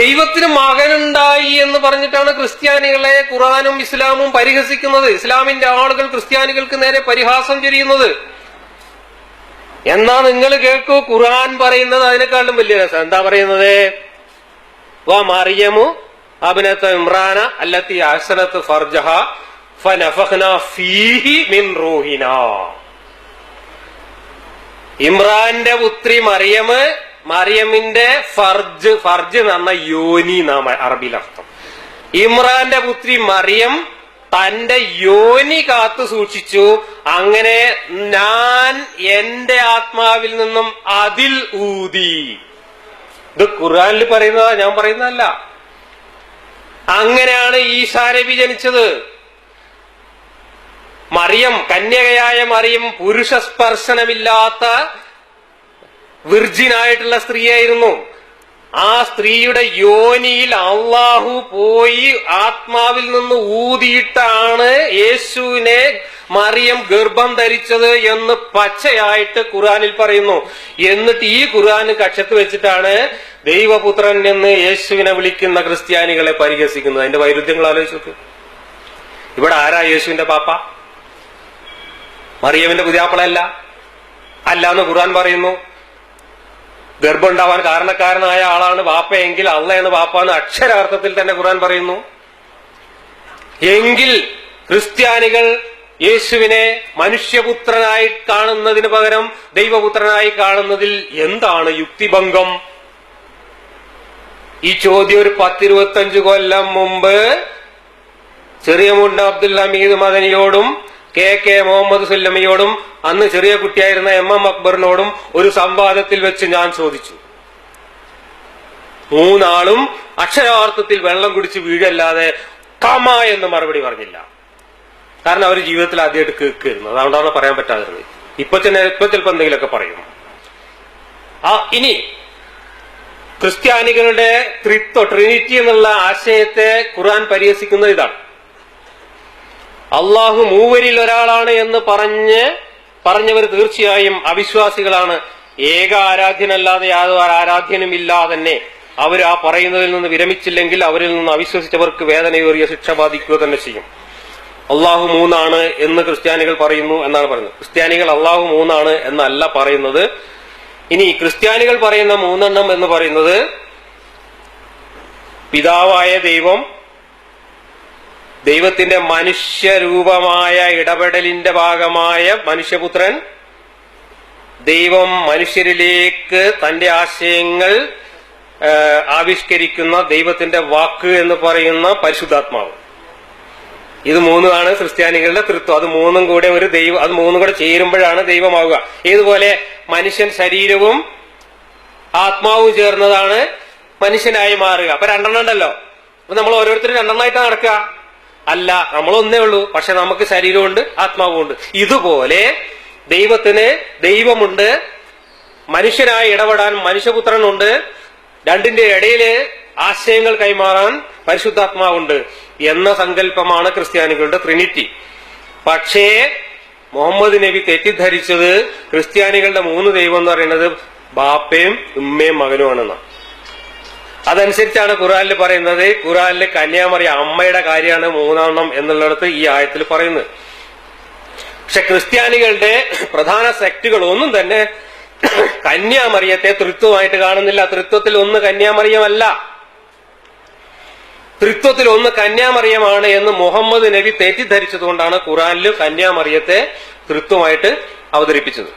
ദൈവത്തിന് മകനുണ്ടായി എന്ന് പറഞ്ഞിട്ടാണ് ക്രിസ്ത്യാനികളെ ഖുർആനും ഇസ്ലാമും പരിഹസിക്കുന്നത്. ഇസ്ലാമിന്റെ ആളുകൾ ക്രിസ്ത്യാനികൾക്ക് നേരെ പരിഹാസം ചൊരിയുന്നത്. എന്നാ നിങ്ങൾ കേൾക്കൂ, ഖുർആൻ പറയുന്നത് അതിനേക്കാളും വലിയ രസം. എന്താ പറയുന്നത്? വാ മറിയമു അബ്നത ഇമ്രാന അല്ലത്തി അഹ്സനത് ഫർജഹ ഫനഫഖ്നാ ഫീഹി മിൻ റൂഹിനാ. ഇമ്രാന്റെ പുത്രി മറിയമിന്റെ ഫർജ് എന്ന് പറഞ്ഞ യോനി നാമ അറബിയിൽ അർത്ഥം. ഇമ്രാന്റെ പുത്രി മറിയം തന്റെ യോനി കാത്തു സൂക്ഷിച്ചു. അങ്ങനെ ഞാൻ എന്റെ ആത്മാവിൽ നിന്നും അതിൽ ഊതി. ഇത് ഖുർആനിൽ പറയുന്നതാ, ഞാൻ പറയുന്നതല്ല. അങ്ങനെയാണ് ഈസാ നബി ജനിച്ചത്. മറിയം, കന്യകയായ മറിയം പുരുഷ സ്പർശനമില്ലാത്ത വിർജിനായിട്ടുള്ള സ്ത്രീയായിരുന്നു. ആ സ്ത്രീയുടെ യോനിയിൽ അള്ളാഹു പോയി ആത്മാവിൽ നിന്ന് ഊതിയിട്ടാണ് യേശുവിനെ മറിയം ഗർഭം ധരിച്ചത് എന്ന് പച്ചയായിട്ട് ഖുർആനിൽ പറയുന്നു. എന്നിട്ട് ഈ ഖുർആൻ കക്ഷത്ത് വെച്ചിട്ടാണ് ദൈവപുത്രൻ എന്ന് യേശുവിനെ വിളിക്കുന്ന ക്രിസ്ത്യാനികളെ പരിഹസിക്കുന്നത്. അതിന്റെ വൈരുദ്ധ്യങ്ങൾ ആലോചിച്ചു. ഇവിടെ ആരാ യേശുവിന്റെ പാപ്പ? മറിയമിന്റെ പുതിയാപ്പളയല്ല അല്ലാന്ന് ഖുർആൻ പറയുന്നു. ഗർഭം ഉണ്ടാവാൻ കാരണക്കാരനായ ആളാണ് ബാപ്പയെങ്കിൽ അള്ളയാണ് ബാപ്പാന്ന് അക്ഷരാർത്ഥത്തിൽ തന്നെ ഖുർആൻ പറയുന്നു. എങ്കിൽ ക്രിസ്ത്യാനികൾ യേശുവിനെ മനുഷ്യപുത്രനായി കാണുന്നതിന് പകരം ദൈവപുത്രനായി കാണുന്നതിൽ എന്താണ് യുക്തിഭംഗം? ഈ ചോദ്യം ഒരു 10-25 കൊല്ലം മുമ്പ് ചെറിയ മുണ്ട അബ്ദുൽ ഹമീദ് മദനിയോടും കെ മുഹമ്മദ് സുല്ലമിയോടും അന്ന് ചെറിയ കുട്ടിയായിരുന്ന MM അക്ബറിനോടും ഒരു സംവാദത്തിൽ വെച്ച് ഞാൻ ചോദിച്ചു. മൂന്നാളും അക്ഷരാർത്ഥത്തിൽ വെള്ളം കുടിച്ച് വീഴല്ലാതെ കമ എന്ന് മറുപടി പറഞ്ഞില്ല. കാരണം അവർ ജീവിതത്തിൽ ആദ്യമായിട്ട് കേൾക്കുന്നു. അതുകൊണ്ടാണ് പറയാൻ പറ്റാതിരുന്നത്. ഇപ്പൊ ചിലപ്പോ എന്തെങ്കിലുമൊക്കെ പറയും. ഇനി ക്രിസ്ത്യാനികളുടെ ട്രിനിറ്റി എന്നുള്ള ആശയത്തെ ഖുർആൻ പരിഹസിക്കുന്നത് ഇതാണ്. അള്ളാഹു മൂവരിൽ ഒരാളാണ് എന്ന് പറഞ്ഞവർ തീർച്ചയായും അവിശ്വാസികളാണ്. ഏക ആരാധ്യനല്ലാതെ യാതൊരു ആരാധ്യനും ഇല്ലാതെ തന്നെ അവർ ആ പറയുന്നതിൽ നിന്ന് വിരമിച്ചില്ലെങ്കിൽ അവരിൽ നിന്ന് അവിശ്വസിച്ചവർക്ക് വേദനയേറിയ ശിക്ഷ ബാധിക്കുക തന്നെ ചെയ്യും. അള്ളാഹു മൂന്നാണ് എന്ന് ക്രിസ്ത്യാനികൾ പറയുന്നു എന്നാണ് പറയുന്നത്. ക്രിസ്ത്യാനികൾ അള്ളാഹു മൂന്നാണ് എന്നല്ല പറയുന്നത്. ഇനി ക്രിസ്ത്യാനികൾ പറയുന്ന മൂന്നെണ്ണം എന്ന് പറയുന്നത് പിതാവായ ദൈവം, ദൈവത്തിന്റെ മനുഷ്യരൂപമായ ഇടപെടലിന്റെ ഭാഗമായ മനുഷ്യപുത്രൻ, ദൈവം മനുഷ്യരിലേക്ക് തന്റെ ആശയങ്ങൾ ആവിഷ്കരിക്കുന്ന ദൈവത്തിന്റെ വാക്ക് എന്ന് പറയുന്ന പരിശുദ്ധാത്മാവ്. ഇത് മൂന്നുമാണ് ക്രിസ്ത്യാനികളുടെ തൃത്വം. അത് മൂന്നും കൂടെ ചേരുമ്പോഴാണ് ദൈവമാവുക. ഏതുപോലെ മനുഷ്യൻ ശരീരവും ആത്മാവും ചേർന്നതാണ് മനുഷ്യനായി മാറുക. അപ്പൊ രണ്ടെണ്ണം ഉണ്ടല്ലോ. അപ്പൊ നമ്മൾ ഓരോരുത്തരും രണ്ടെണ്ണമായിട്ട് നടക്കുക അല്ല, നമ്മളൊന്നേ ഉള്ളൂ. പക്ഷെ നമുക്ക് ശരീരമുണ്ട്, ആത്മാവുമുണ്ട്. ഇതുപോലെ ദൈവത്തിന് ദൈവമുണ്ട്, മനുഷ്യനായി ഇടപെടാൻ മനുഷ്യപുത്രനുണ്ട്, രണ്ടിന്റെ ഇടയില് ആശയങ്ങൾ കൈമാറാൻ പരിശുദ്ധാത്മാവുണ്ട് എന്ന സങ്കല്പമാണ് ക്രിസ്ത്യാനികളുടെ ട്രിനിറ്റി. പക്ഷേ മുഹമ്മദ് നബി തെറ്റിദ്ധരിച്ചത് ക്രിസ്ത്യാനികളുടെ മൂന്ന് ദൈവം എന്ന് പറയുന്നത് ബാപ്പയും ഉമ്മയും മകനുമാണെന്നാണ്. അതനുസരിച്ചാണ് ഖുർആനിൽ പറയുന്നത്. ഖുർആനിൽ കന്യാമറിയ അമ്മയുടെ കാര്യമാണ് മൂന്നെണ്ണം എന്നുള്ളിടത്ത് ഈ ആയത്തിൽ പറയുന്നത്. പക്ഷെ ക്രിസ്ത്യാനികളുടെ പ്രധാന സെക്റ്റുകൾ ഒന്നും തന്നെ കന്യാമറിയത്തെ തൃത്വമായിട്ട് കാണുന്നില്ല. തൃത്വത്തിൽ ഒന്ന് കന്യാമറിയമല്ല, തൃത്വത്തിൽ ഒന്ന് കന്യാമറിയമാണ് എന്ന് മുഹമ്മദ് നബി തെറ്റിദ്ധരിച്ചതുകൊണ്ടാണ് ഖുർആനിൽ കന്യാമറിയത്തെ തൃത്വമായിട്ട് അവതരിപ്പിച്ചത്.